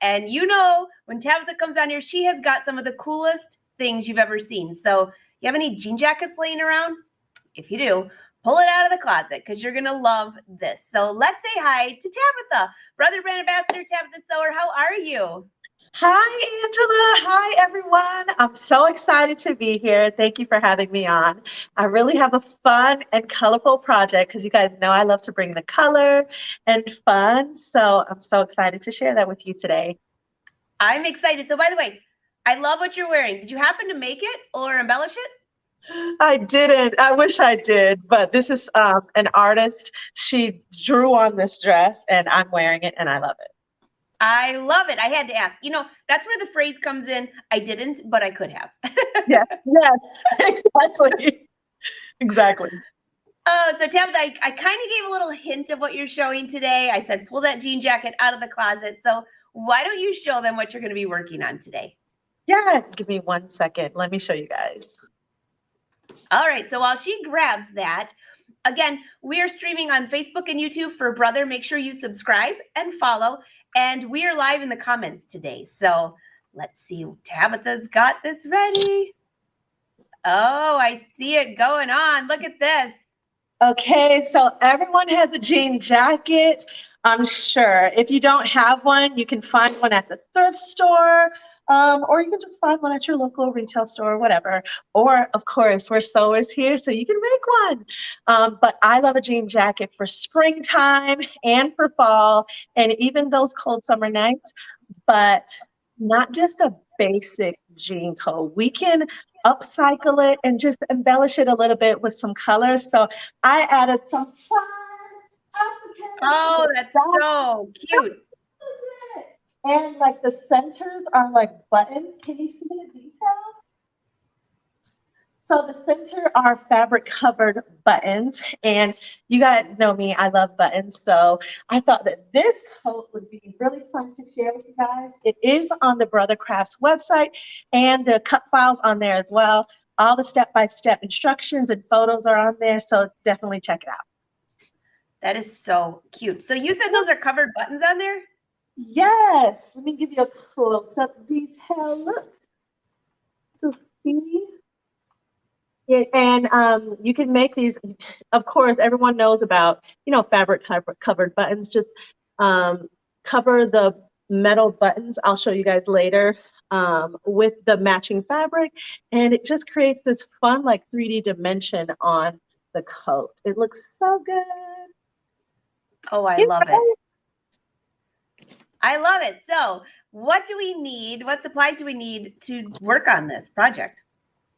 And you know, when Tabitha comes on here, she has got some of the coolest things you've ever seen. So you have any jean jackets laying around? If you do, pull it out of the closet because you're going to love this. So let's say hi to Tabitha. Brother Brand Ambassador Tabitha Sower, how are you? Hi, Angela. Hi, everyone. I'm so excited to be here. Thank you for having me on. I really have a fun and colorful project because you guys know I love to bring the color and fun. So I'm so excited to share that with you today. I'm excited. So by the way, I love what you're wearing. Did you happen to make it or embellish it? I didn't. I wish I did, but this is an artist. She drew on this dress and I'm wearing it and I love it. I love it. I had to ask. You know, that's where the phrase comes in. I didn't, but I could have. Yes, exactly. Exactly. Oh, so Tabitha, I kind of gave a little hint of what you're showing today. I said, pull that jean jacket out of the closet. So why don't you show them what you're going to be working on today? Yeah, give me 1 second. Let me show you guys. All right. So while she grabs that, again, we are streaming on Facebook and YouTube for Brother. Make sure you subscribe and follow. And we are live in the comments today. So let's see. Tabitha's got this ready. Oh, I see it going on. Look at this. Okay, so everyone has a jean jacket, I'm sure. If you don't have one, you can find one at the thrift store, or you can just find one at your local retail store, whatever. Or, of course, we're sewers here, so you can make one. But I love a jean jacket for springtime and for fall, and even those cold summer nights, but not just a basic jean coat. We can upcycle it and just embellish it a little bit with some colors. So I added some fun. Oh, that's so cute. And like the centers are like buttons. Can you see the detail? So the center are fabric covered buttons, and you guys know me, I love buttons. So I thought that this coat would be really fun to share with you guys. It is on the Brother Crafts website and the cut files on there as well. All the step-by-step instructions and photos are on there, so definitely check it out. That is so cute. So you said those are covered buttons on there? Yes. Let me give you a close-up detail. Look. So see? And you can make these, of course, everyone knows about, fabric covered buttons. Just cover the metal buttons. I'll show you guys later with the matching fabric. And it just creates this fun, like 3D dimension on the coat. It looks so good. Oh, I love it. I love it. So what do we need? What supplies do we need to work on this project?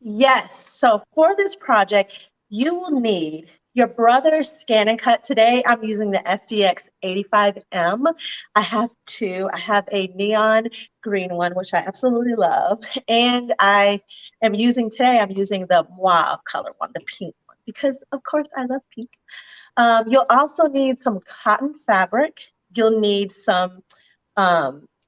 Yes. So for this project, you will need your Brother ScanNCut. Today, I'm using the SDX 85M. I have two. I have a neon green one, which I absolutely love. And I'm using the mauve color one, the pink one, because of course I love pink. You'll also need some cotton fabric. You'll need some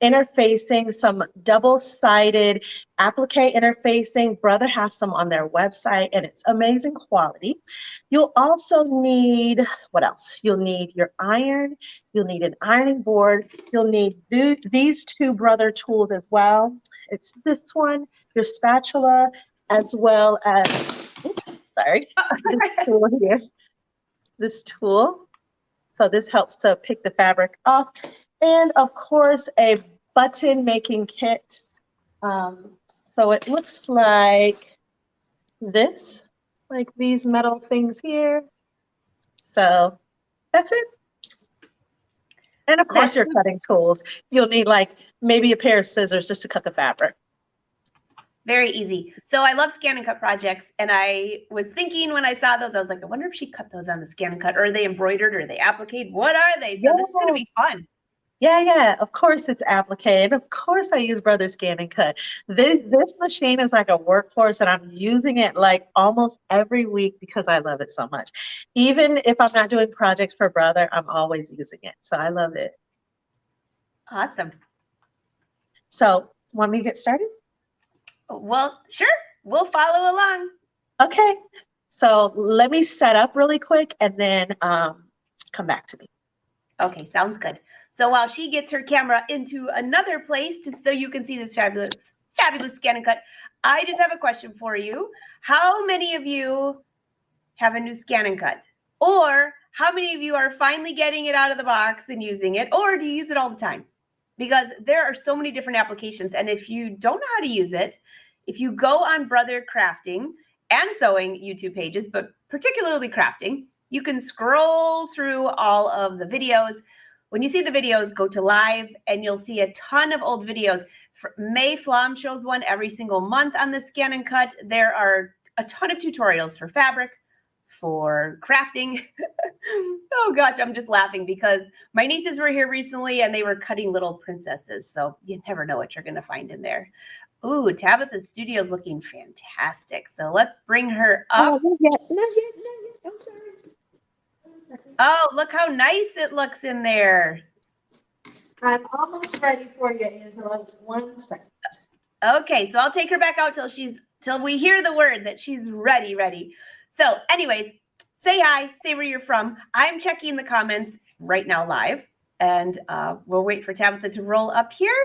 interfacing, some double-sided applique interfacing. Brother has some on their website, and it's amazing quality. You'll also need, what else? You'll need your iron. You'll need an ironing board. You'll need these two Brother tools as well. It's this one, your spatula, as well as, this tool here. This tool. So this helps to pick the fabric off. And of course, a button making kit. So it looks like this, like these metal things here. So that's it. And of course, your cutting tools. You'll need like maybe a pair of scissors just to cut the fabric. Very easy. So I love ScanNCut projects, and I was thinking when I saw those, I was like, I wonder if she cut those on the ScanNCut, or are they embroidered, or are they appliqued? What are they? So this is going to be fun. Yeah, of course it's applique, and of course I use Brother ScanNCut. This machine is like a workhorse, and I'm using it like almost every week because I love it so much. Even if I'm not doing projects for Brother, I'm always using it, so I love it. Awesome. So, want me to get started? Well, sure. We'll follow along. Okay. So let me set up really quick and then come back to me. Okay, sounds good. So while she gets her camera into another place so you can see this fabulous ScanNCut, I just have a question for you. How many of you have a new ScanNCut? Or how many of you are finally getting it out of the box and using it? Or do you use it all the time? Because there are so many different applications. And if you don't know how to use it, if you go on Brother Crafting and Sewing YouTube pages, but particularly crafting, you can scroll through all of the videos. When you see the videos, go to live and you'll see a ton of old videos. May Flom shows one every single month on the ScanNCut. There are a ton of tutorials for fabric, for crafting. Oh gosh, I'm just laughing because my nieces were here recently and they were cutting little princesses. So you never know what you're going to find in there. Ooh, Tabitha's studio is looking fantastic. So let's bring her up. Not yet. I'm sorry. Oh, look how nice it looks in there. I'm almost ready for you, Angela. 1 second. Okay, so I'll take her back out till we hear the word that she's ready. So anyways, say hi, say where you're from. I'm checking the comments right now live, and we'll wait for Tabitha to roll up here.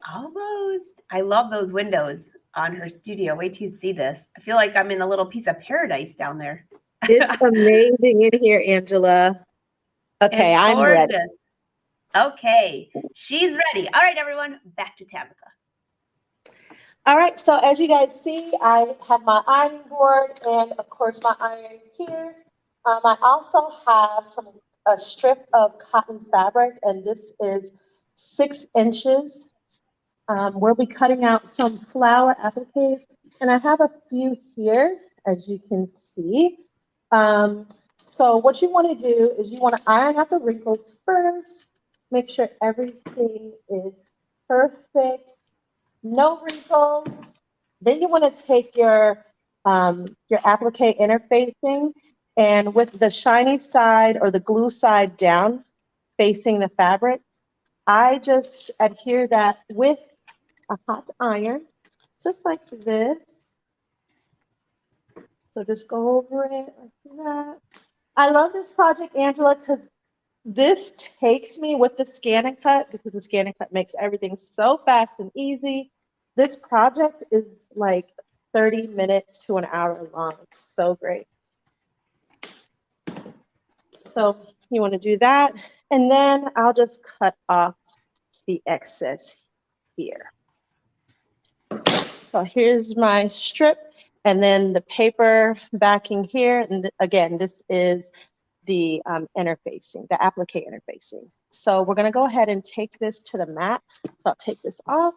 Almost. I love those windows on her studio. Wait till you see this. I feel like I'm in a little piece of paradise down there. It's amazing in here, Angela. Okay, I'm ready. Okay, she's ready. All right, everyone, back to Tabitha. All right, so as you guys see, I have my ironing board and of course my iron here. I also have a strip of cotton fabric, and this is 6 inches. We'll be cutting out some flower appliques, and I have a few here, as you can see. So what you want to do is you want to iron out the wrinkles first, make sure everything is perfect, no wrinkles. Then you want to take your applique interfacing, and with the shiny side or the glue side down facing the fabric, I just adhere that with a hot iron, just like this. So just go over it like that. I love this project, Angela, because this takes me with the ScanNCut, because the ScanNCut makes everything so fast and easy. This project is like 30 minutes to an hour long. It's so great. So you want to do that, and then I'll just cut off the excess here. So here's my strip, and then the paper backing here. And again, this is the interfacing, the applique interfacing. So we're going to go ahead and take this to the mat. So I'll take this off.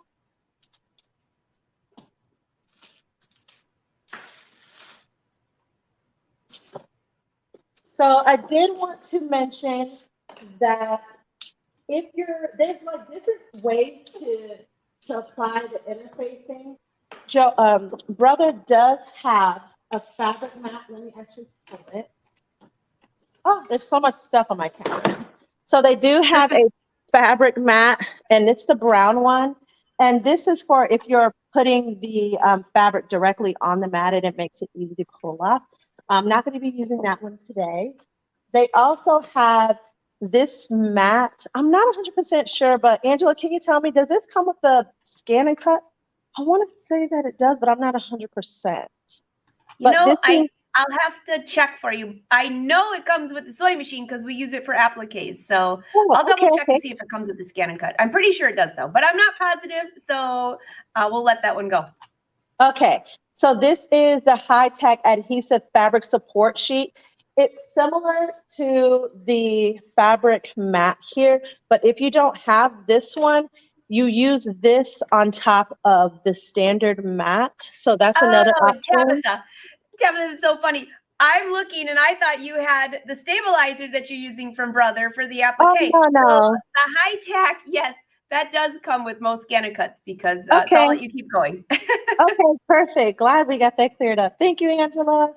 So I did want to mention that there's like different ways to apply the interfacing. Brother does have a fabric mat. Let me actually pull it. Oh, there's so much stuff on my cameras. So they do have a fabric mat, and it's the brown one. And this is for if you're putting the fabric directly on the mat, and it makes it easy to pull off. I'm not going to be using that one today. They also have this mat. I'm not 100% sure, but Angela, can you tell me, does this come with the ScanNCut? I want to say that it does, but I'm not 100%. You know, I'll have to check for you. I know it comes with the sewing machine because we use it for appliques. So I'll double check to see if it comes with the ScanNCut. I'm pretty sure it does though, but I'm not positive. So we'll let that one go. Okay. So this is the high-tech adhesive fabric support sheet. It's similar to the fabric mat here, but if you don't have this one, you use this on top of the standard mat. So that's another option. Tabitha, it's so funny. I'm looking and I thought you had the stabilizer that you're using from Brother for the applique. Oh, no. So the high-tech, yes, that does come with most ScanNCuts because so I'll let you keep going. Okay, perfect. Glad we got that cleared up. Thank you, Angela.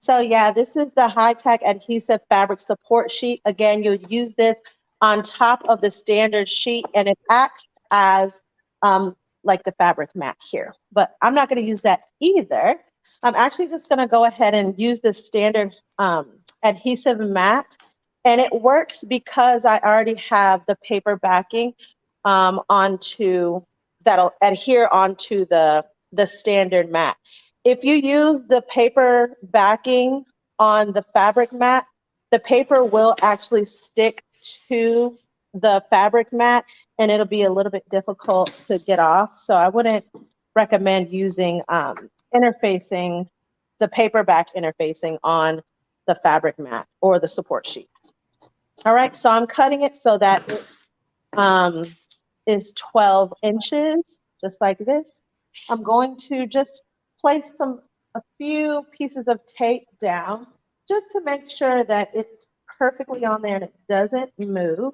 So yeah, this is the high-tech adhesive fabric support sheet. Again, you'll use this on top of the standard sheet, and it acts as like the fabric mat here. But I'm not going to use that either. I'm actually just going to go ahead and use the standard adhesive mat And it works because I already have the paper backing onto that'll adhere onto the standard mat. If you use the paper backing on the fabric mat, the paper will actually stick to the fabric mat and it'll be a little bit difficult to get off. So I wouldn't recommend using interfacing, the paper back interfacing on the fabric mat or the support sheet. All right, so I'm cutting it so that it is 12 inches, just like this. I'm going to just place a few pieces of tape down just to make sure that it's perfectly on there and it doesn't move.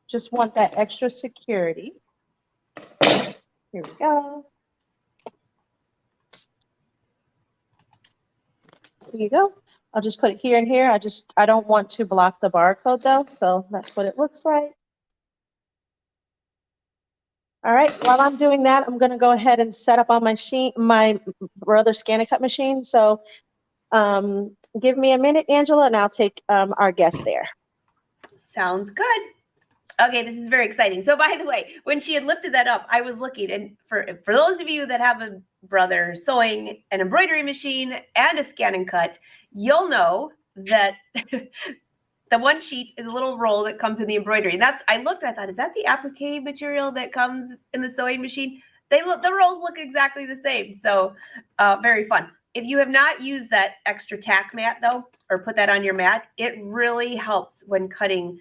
Just want that extra security. Here we go. Here you go. I'll just put it here and here. I don't want to block the barcode though, so that's what it looks like. All right, while I'm doing that, I'm gonna go ahead and set up on my Brother ScanNCut machine. So give me a minute, Angela, and I'll take our guest there. Sounds good. Okay, this is very exciting. So by the way, when she had lifted that up, I was looking, and for those of you that have a Brother sewing, an embroidery machine, and a ScanNCut, you'll know that the one sheet is a little roll that comes in the embroidery. And I looked, I thought, is that the applique material that comes in the sewing machine? The rolls look exactly the same. So very fun. If you have not used that extra tack mat though, or put that on your mat, it really helps when cutting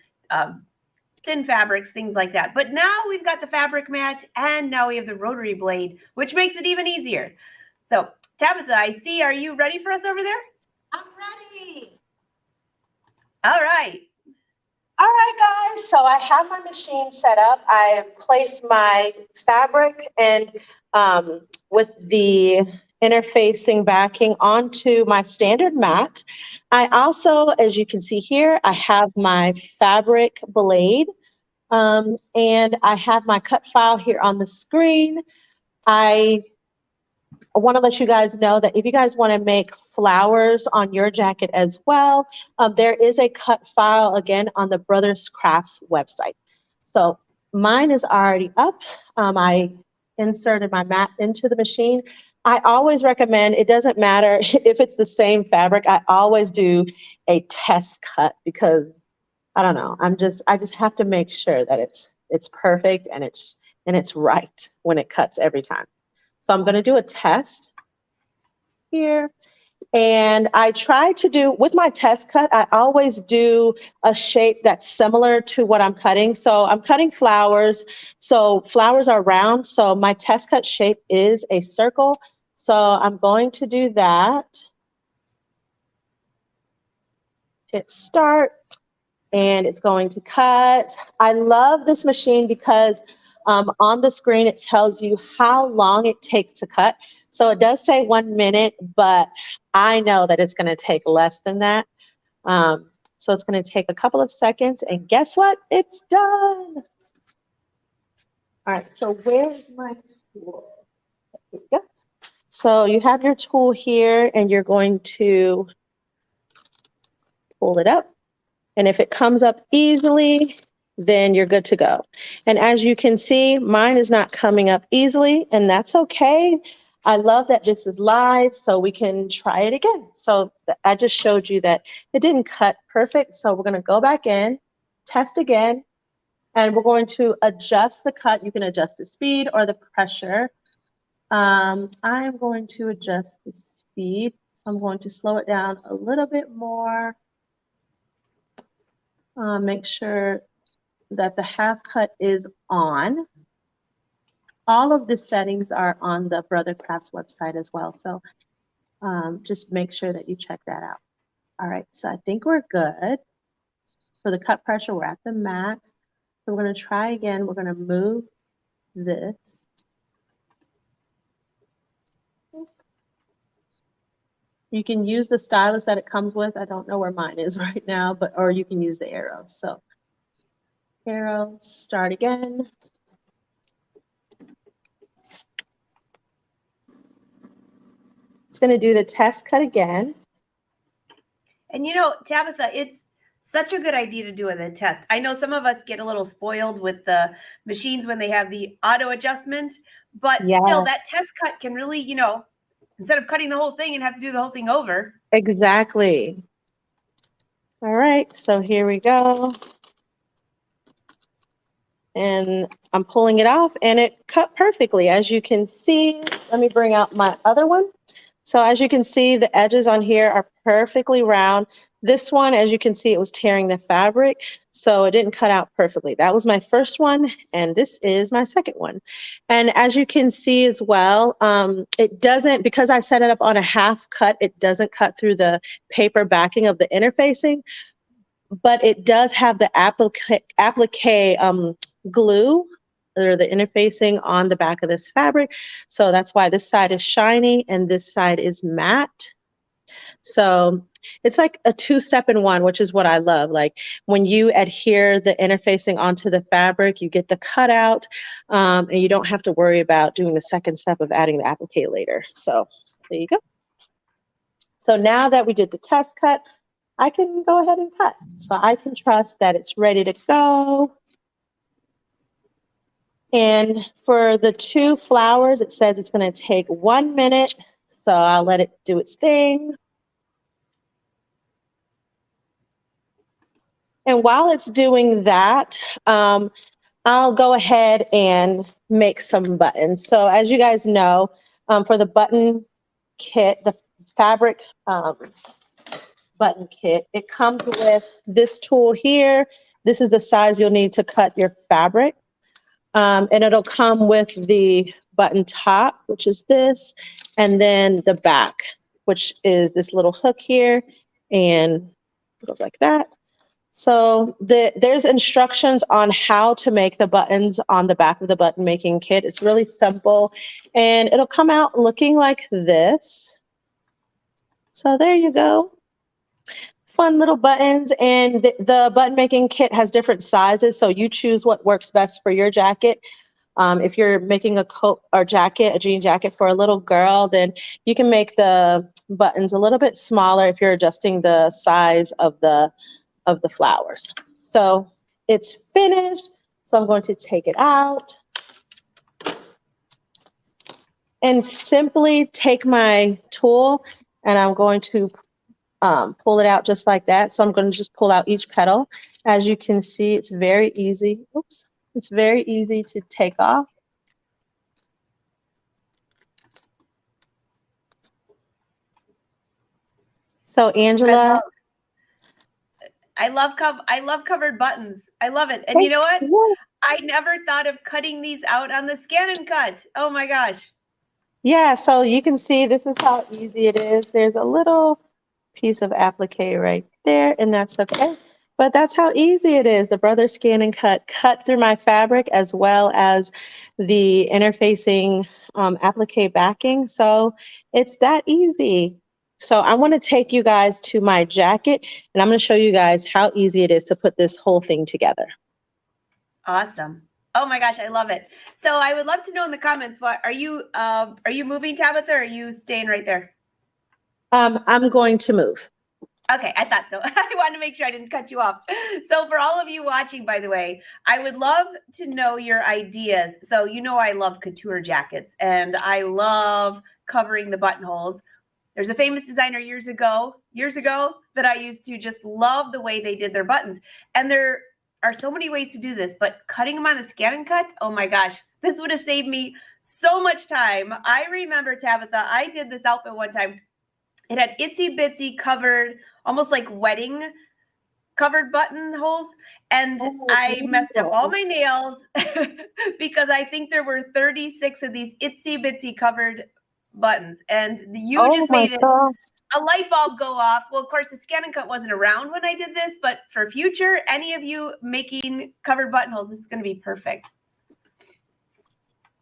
thin fabrics, things like that. But now we've got the fabric mat and now we have the rotary blade, which makes it even easier. So Tabitha, I see, are you ready for us over there? I'm ready. All right. All right, guys, so I have my machine set up. I have placed my fabric and with the interfacing backing onto my standard mat. I also, as you can see here, I have my fabric blade and I have my cut file here on the screen. I want to let you guys know that if you guys want to make flowers on your jacket as well, there is a cut file again on the Brothers Crafts website. So mine is already up. I inserted my mat into the machine. I always recommend, it doesn't matter if it's the same fabric, I always do a test cut because I don't know, I just have to make sure that it's perfect and it's right when it cuts every time. So I'm going to do a test here. And I try to do, with my test cut, I always do a shape that's similar to what I'm cutting. So I'm cutting flowers. So flowers are round. So my test cut shape is a circle. So I'm going to do that. Hit start. And it's going to cut. I love this machine because on the screen it tells you how long it takes to cut. So it does say 1 minute, but I know that it's going to take less than that. So it's going to take a couple of seconds, and guess what? It's done. All right, so where's my tool? Here we go. So you have your tool here, and you're going to pull it up. And if it comes up easily, then you're good to go. And as you can see, mine is not coming up easily, and that's okay. I love that this is live, so we can try it again. So I just showed you that it didn't cut perfect, so we're gonna go back in, test again, and we're going to adjust the cut. You can adjust the speed or the pressure. I'm going to adjust the speed, so I'm going to slow it down a little bit more. Make sure that the half cut is on. All of the settings are on the Brother Crafts website as well. So just make sure that you check that out. All right, so I think we're good. For the cut pressure, we're at the max. So we're gonna try again. We're gonna move this. You can use the stylus that it comes with. I don't know where mine is right now, but or you can use the arrow. So arrow, start again. It's going to do the test cut again. And you know, Tabitha, Such a good idea to do with a test. I know some of us get a little spoiled with the machines when they have the auto adjustment, but Yeah, still that test cut can really, you know, instead of cutting the whole thing and have to do the whole thing over. exactly. All right, so here we go. And I'm pulling it off and it cut perfectly. As you can see, let me bring out my other one. So as you can see, the edges on here are perfectly round. This one, as you can see, it was tearing the fabric, so it didn't cut out perfectly. That was my first one, and this is my second one. And as you can see as well, it doesn't, because I set it up on a half cut, it doesn't cut through the paper backing of the interfacing, but it does have the applique glue or the interfacing on the back of this fabric. So that's why this side is shiny and this side is matte. So it's like a two-step in one, which is what I love. Like when you adhere the interfacing onto the fabric, you get the cutout, and you don't have to worry about doing the second step of adding the applique later. So there you go. So now that we did the test cut, I can go ahead and cut. So I can trust that it's ready to go. And for the two flowers, it says it's going to take 1 minute. So I'll let it do its thing. And while it's doing that, I'll go ahead and make some buttons. So as you guys know, for the button kit, the fabric button kit, it comes with this tool here. This is the size you'll need to cut your fabric. And it'll come with the button top, which is this, and then the back, which is this little hook here, and it goes like that. So there's instructions on how to make the buttons on the back of the button making kit. It's really simple, and it'll come out looking like this. So there you go. Fun little buttons, and the button making kit has different sizes, so you choose what works best for your jacket. If you're making a coat or jacket, a jean jacket for a little girl, then you can make the buttons a little bit smaller if you're adjusting the size of the flowers. So it's finished, so I'm going to take it out and simply take my tool and I'm going to pull it out just like that. So I'm going to just pull out each petal. As you can see, it's very easy. Oops. It's very easy to take off. So Angela. I love covered buttons. I love it. And you know what? I never thought of cutting these out on the ScanNCut. Oh my gosh. Yeah, so you can see this is how easy it is. There's a little piece of applique right there, and that's okay. But that's how easy it is. The Brother ScanNCut cut through my fabric as well as the interfacing applique backing. So it's that easy. So I want to take you guys to my jacket, and I'm going to show you guys how easy it is to put this whole thing together. Awesome. Oh my gosh, I love it. So I would love to know in the comments, what are you moving, Tabitha, or are you staying right there? I'm going to move. Okay, I thought so. I wanted to make sure I didn't cut you off. So for all of you watching, by the way, I would love to know your ideas. So you know I love couture jackets, and I love covering the buttonholes. There's a famous designer years ago that I used to just love the way they did their buttons. And there are so many ways to do this, but cutting them on the ScanNCut, oh my gosh, this would have saved me so much time. I remember, Tabitha, I did this outfit one time. It had itsy bitsy covered, almost like wedding covered buttonholes. And I messed up all my nails because I think there were 36 of these itsy bitsy covered buttons. And you just made it a light bulb go off. Well, of course, the ScanNCut wasn't around when I did this, but for future, any of you making covered buttonholes, this is going to be perfect.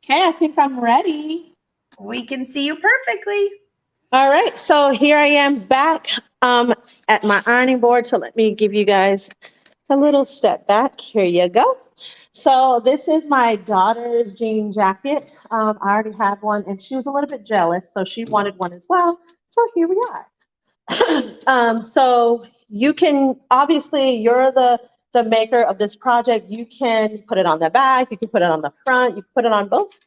Okay, I think I'm ready. We can see you perfectly. All right, so here I am back at my ironing board. So let me give you guys a little step back. Here you go. So this is my daughter's jean jacket. I already have one, and she was a little bit jealous, so she wanted one as well. So here we are. So you can, obviously, you're the maker of this project. You can put it on the back, you can put it on the front, you can put it on both.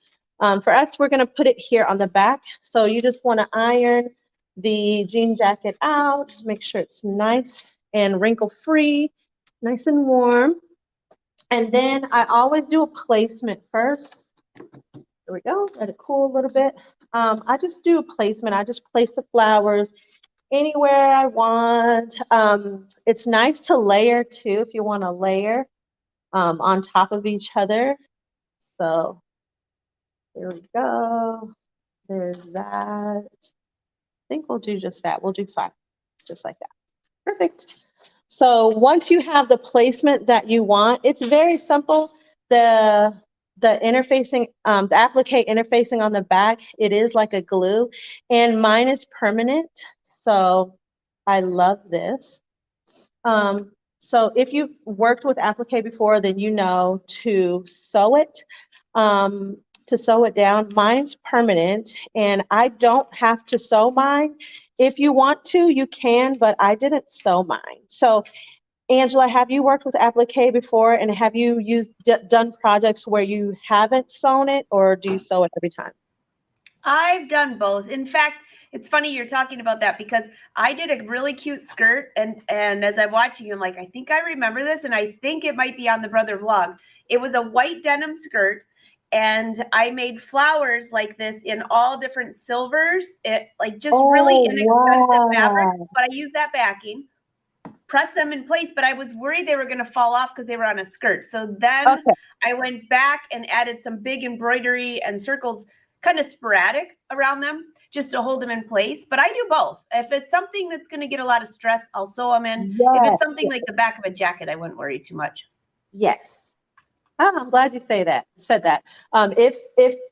For us, we're gonna put it here on the back. So you just wanna iron the jean jacket out, just make sure it's nice and wrinkle-free, nice and warm. And then I always do a placement first. There we go, let it cool a little bit. I just do a placement. I just place the flowers anywhere I want. It's nice to layer too, if you want to layer on top of each other. So there we go. There's that. I think we'll do just that. We'll do 5, just like that. Perfect. So once you have the placement that you want, it's very simple. The interfacing, the applique interfacing on the back, it is like a glue, and mine is permanent. So I love this. So if you've worked with applique before, then you know to sew it. To sew it down. Mine's permanent, and I don't have to sew mine. If you want to, you can, but I didn't sew mine. So, Angela, have you worked with applique before, and have you done projects where you haven't sewn it, or do you sew it every time? I've done both. In fact, it's funny you're talking about that because I did a really cute skirt, and as I'm watching, I'm like, I think I remember this, and I think it might be on the Brother vlog. It was a white denim skirt, and I made flowers like this in all different silvers. It like just really inexpensive fabric, but I used that backing, pressed them in place, but I was worried they were going to fall off because they were on a skirt. So then I went back and added some big embroidery and circles, kind of sporadic around them, just to hold them in place. But I do both. If it's something that's going to get a lot of stress, I'll sew them in. Yes. If it's something like the back of a jacket, I wouldn't worry too much. Yes. Oh, I'm glad you said that. If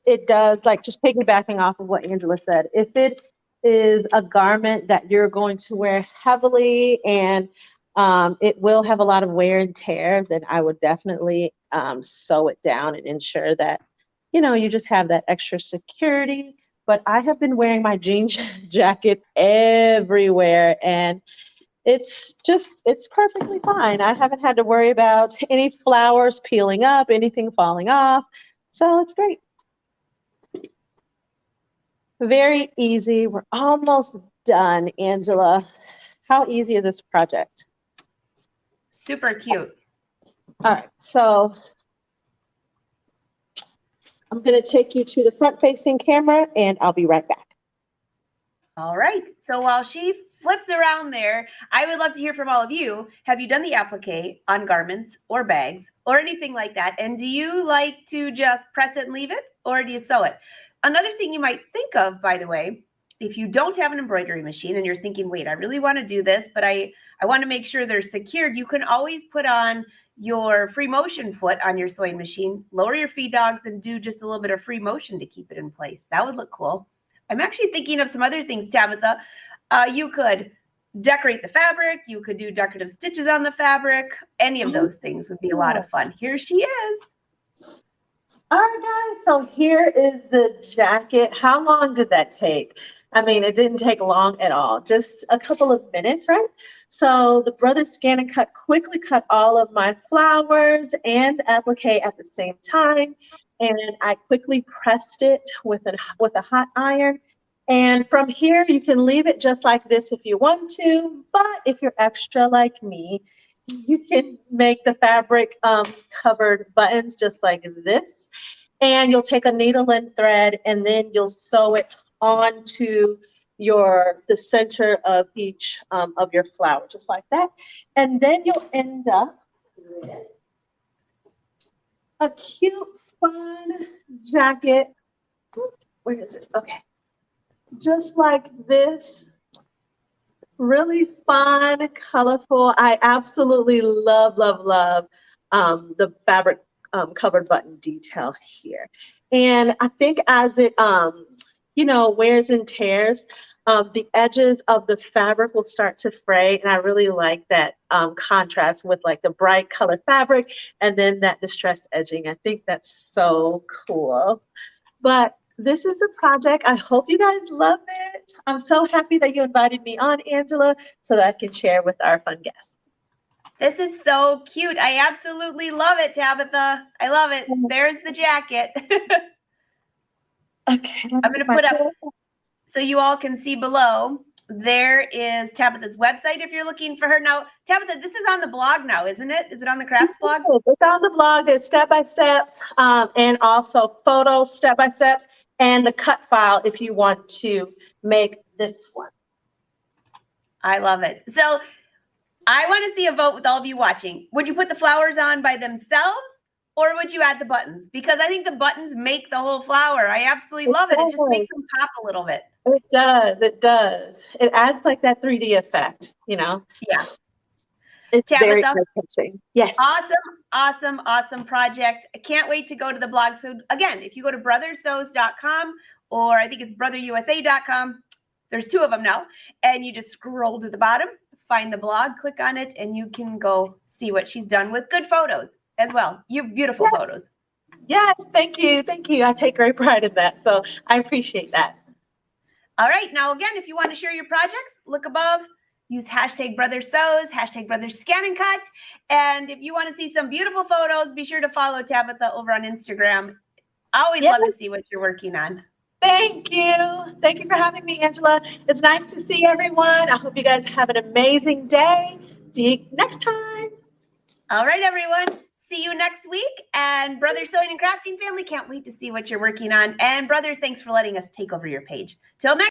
it does, like, just piggybacking off of what Angela said, if it is a garment that you're going to wear heavily and it will have a lot of wear and tear, then I would definitely sew it down and ensure that, you know, you just have that extra security. But I have been wearing my jean jacket everywhere, and it's perfectly fine. I haven't had to worry about any flowers peeling up, anything falling off. So it's great. Very easy. We're almost done, Angela. How easy is this project? Super cute. All right, so I'm going to take you to the front-facing camera, and I'll be right back. All right. So while she flips around there, I would love to hear from all of you. Have you done the applique on garments or bags or anything like that? And do you like to just press it and leave it, or do you sew it? Another thing you might think of, by the way, if you don't have an embroidery machine and you're thinking, wait, I really want to do this, but I want to make sure they're secured, you can always put on your free motion foot on your sewing machine, lower your feed dogs, and do just a little bit of free motion to keep it in place. That would look cool. I'm actually thinking of some other things, Tabitha. You could decorate the fabric. You could do decorative stitches on the fabric. Any of those things would be a lot of fun. Here she is. All right, guys, so here is the jacket. How long did that take? I mean, it didn't take long at all, just a couple of minutes, right? So the Brother ScanNCut quickly cut all of my flowers and applique at the same time, and I quickly pressed it with a hot iron. And from here, you can leave it just like this if you want to, but if you're extra like me, you can make the fabric covered buttons just like this. And you'll take a needle and thread, and then you'll sew it onto the center of each of your flower, just like that. And then you'll end up with a cute, fun jacket. Where is it? Okay. Just like this. Really fun, colorful. I absolutely love, love, love the fabric covered button detail here. And I think as it, you know, wears and tears, the edges of the fabric will start to fray. And I really like that contrast with like the bright color fabric and then that distressed edging. I think that's so cool. But this is the project. I hope you guys love it. I'm so happy that you invited me on, Angela, so that I can share with our fun guests. This is so cute. I absolutely love it, Tabitha. I love it. There's the jacket. Okay. I'm going to put up so you all can see below. There is Tabitha's website if you're looking for her. Now, Tabitha, this is on the blog now, isn't it? Is it on the crafts blog? It's on the blog. There's step-by-steps and also photos, step-by-steps, and the cut file if you want to make this one. I love it. So I want to see a vote with all of you watching. Would you put the flowers on by themselves or would you add the buttons? Because I think the buttons make the whole flower. I absolutely love it. It just makes them pop a little bit. It does. It does. It adds like that 3D effect, you know? Yeah. It's Tabitha, very eye-catching. Yes. Awesome project. I can't wait to go to the blog. So again, if you go to brothersews.com or I think it's brotherusa.com, there's two of them now, and you just scroll to the bottom, find the blog, click on it, and you can go see what she's done with good photos as well. You beautiful photos. Yes, thank you. Thank you. I take great pride in that. So I appreciate that. All right. Now, again, if you want to share your projects, look above. Use hashtag BrotherSews, hashtag BrotherScanNCut. And if you want to see some beautiful photos, be sure to follow Tabitha over on Instagram. I always love to see what you're working on. Thank you. Thank you for having me, Angela. It's nice to see everyone. I hope you guys have an amazing day. See you next time. All right, everyone. See you next week. And Brother Sewing and Crafting family, can't wait to see what you're working on. And Brother, thanks for letting us take over your page. Till next